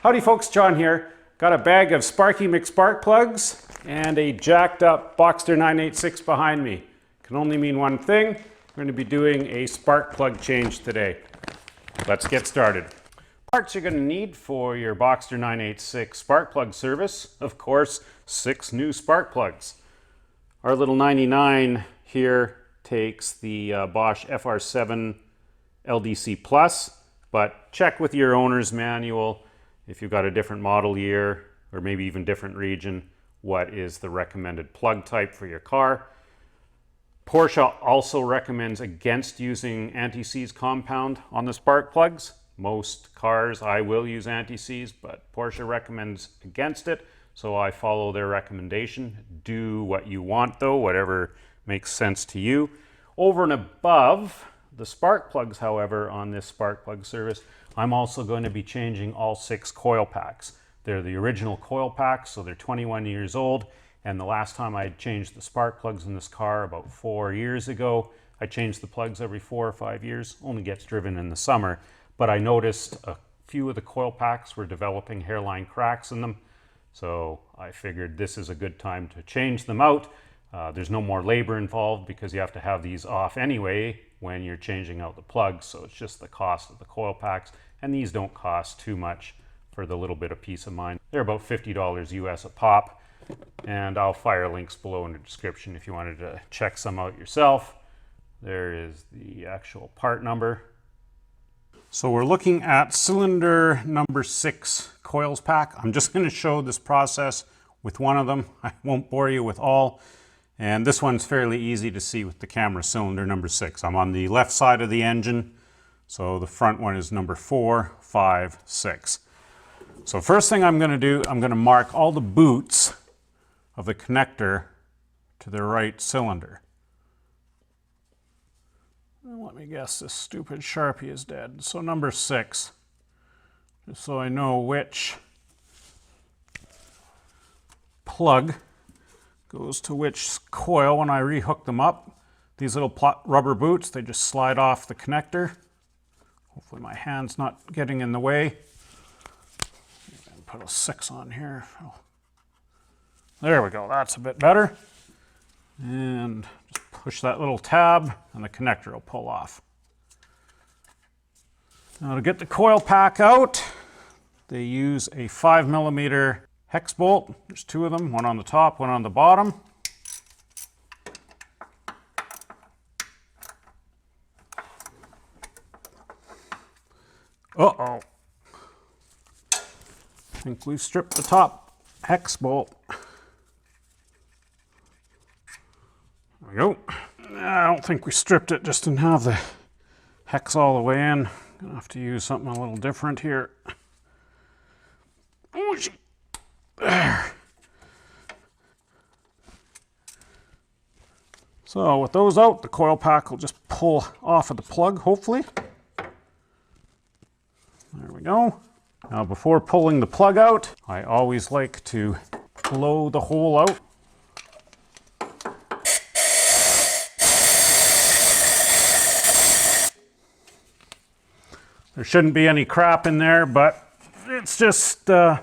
Howdy folks, John here. Got a bag of Sparky McSpark plugs and a jacked up Boxster 986 behind me. Can only mean one thing. We're going to be doing a spark plug change today. Let's get started. Parts you're going to need for your Boxster 986 spark plug service, of course, 6 new spark plugs. Our little 99 here takes the Bosch FR7 LDC Plus, but check with your owner's manual if you've got a different model year or maybe even different region, what is the recommended plug type for your car. Porsche also recommends against using anti-seize compound on the spark plugs. Most cars I will use anti-seize, but Porsche recommends against it, so I follow their recommendation. Do what you want though, whatever makes sense to you. Over and above the spark plugs, however, on this spark plug service, I'm also going to be changing all 6 coil packs. They're the original coil packs, so they're 21 years old. And the last time I changed the spark plugs in this car, about 4 years ago, I changed the plugs every 4 or 5 years. Only gets driven in the summer. But I noticed a few of the coil packs were developing hairline cracks in them. So I figured this is a good time to change them out. There's no more labor involved because you have to have these off anyway when you're changing out the plugs. So it's just the cost of the coil packs. And these don't cost too much for the little bit of peace of mind. They're about $50 US a pop. And I'll fire links below in the description if you wanted to check some out yourself. There is the actual part number. So we're looking at cylinder number 6 coils pack. I'm just going to show this process with one of them. I won't bore you with all. And this one's fairly easy to see with the camera, cylinder number 6. I'm on the left side of the engine. So the front one is number 4, 5, 6. So first thing I'm going to do, I'm going to mark all the boots of the connector to the right cylinder. And let me guess, this stupid Sharpie is dead. So number 6, just so I know which plug goes to which coil when I rehook them up. These little rubber boots, they just slide off the connector. Hopefully my hand's not getting in the way. Put a 6 on here. There we go, that's a bit better. And just push that little tab and the connector will pull off. Now to get the coil pack out, they use a 5mm hex bolt. There's 2 of them, one on the top, one on the bottom. Uh-oh. I think we've stripped the top hex bolt. There we go. I don't think we stripped it, just didn't have the hex all the way in. Gonna have to use something a little different here. Oh, there. So with those out, the coil pack will just pull off of the plug, hopefully. There we go. Now before pulling the plug out, I always like to blow the hole out. There shouldn't be any crap in there, but it's just a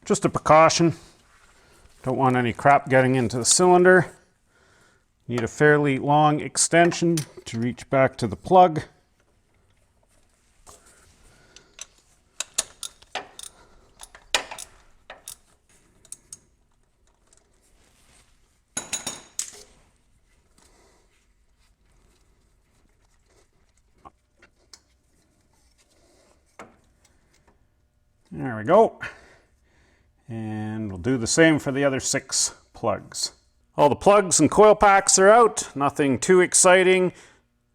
precaution. Don't want any crap getting into the cylinder. Need a fairly long extension to reach back to the plug. There we go. And we'll do the same for the other 6 plugs. All the plugs and coil packs are out. Nothing too exciting.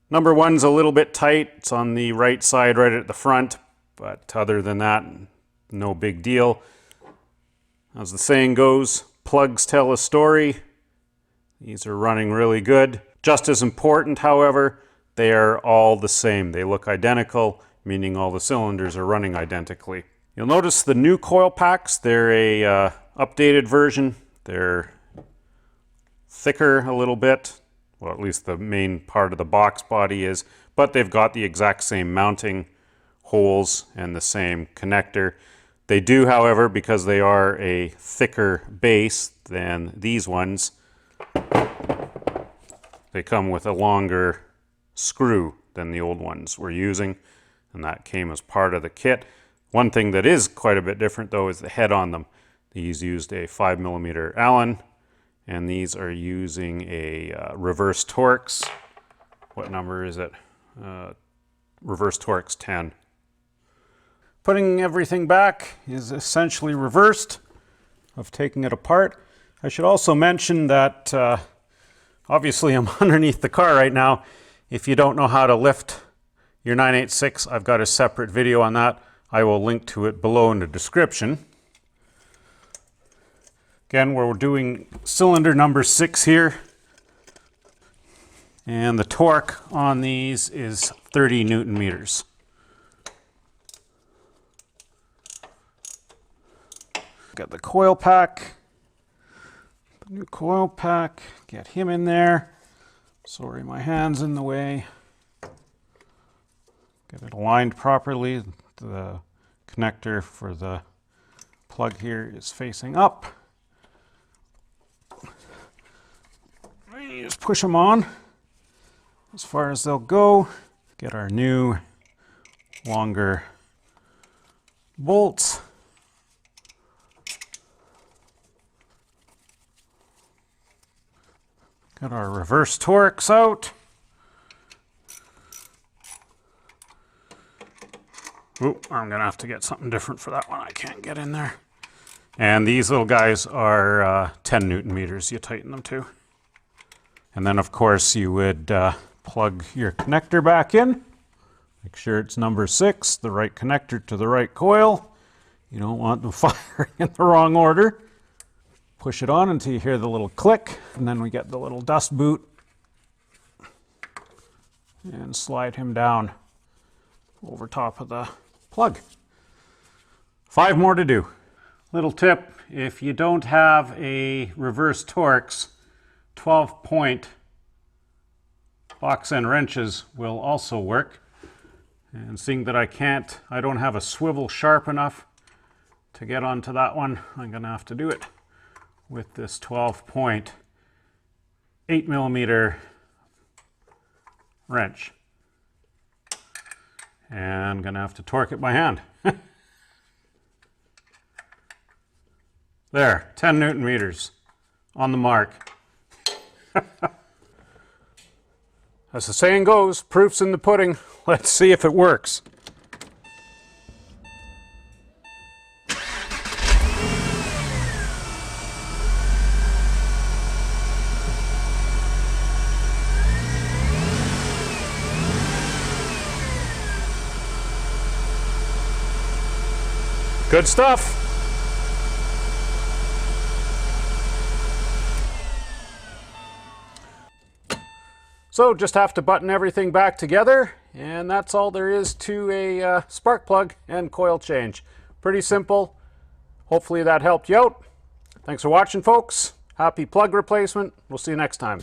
Number 1's a little bit tight. It's on the right side right at the front. But other than that, no big deal. As the saying goes, plugs tell a story. These are running really good. Just as important, however, they are all the same. They look identical, meaning all the cylinders are running identically. You'll notice the new coil packs, they're a updated version. They're thicker a little bit, well, at least the main part of the box body is, but they've got the exact same mounting holes and the same connector. They do, however, because they are a thicker base than these ones, they come with a longer screw than the old ones we're using, and that came as part of the kit. One thing that is quite a bit different though is the head on them. These used a 5mm Allen, and these are using a reverse Torx. What number is it? Reverse Torx 10. Putting everything back is essentially reversed of taking it apart. I should also mention that obviously I'm underneath the car right now. If you don't know how to lift your 986, I've got a separate video on that. I will link to it below in the description. Again, we're doing cylinder number 6 here. And the torque on these is 30 Newton meters. Got the coil pack, the new coil pack, get him in there. Sorry, my hand's in the way. Get it aligned properly. The connector for the plug here is facing up. You just push them on as far as they'll go. Get our new longer bolts. Got our reverse Torx out. Ooh, I'm gonna have to get something different for that one. I can't get in there. And these little guys are 10 Newton meters. You tighten them to. And then of course you would plug your connector back in. Make sure it's number 6, the right connector to the right coil. You don't want them firing in the wrong order. Push it on until you hear the little click, and then we get the little dust boot and slide him down over top of the plug. 5 more to do. Little tip, if you don't have a reverse Torx, 12-point box end wrenches will also work. And seeing that I don't have a swivel sharp enough to get onto that one, I'm gonna have to do it with this 12-point 8mm wrench. And I'm gonna have to torque it by hand. There, 10 Newton meters on the mark. As the saying goes, proof's in the pudding. Let's see if it works. Good stuff. So just have to button everything back together, and that's all there is to a spark plug and coil change. Pretty simple. Hopefully that helped you out. Thanks for watching, folks. Happy plug replacement. We'll see you next time.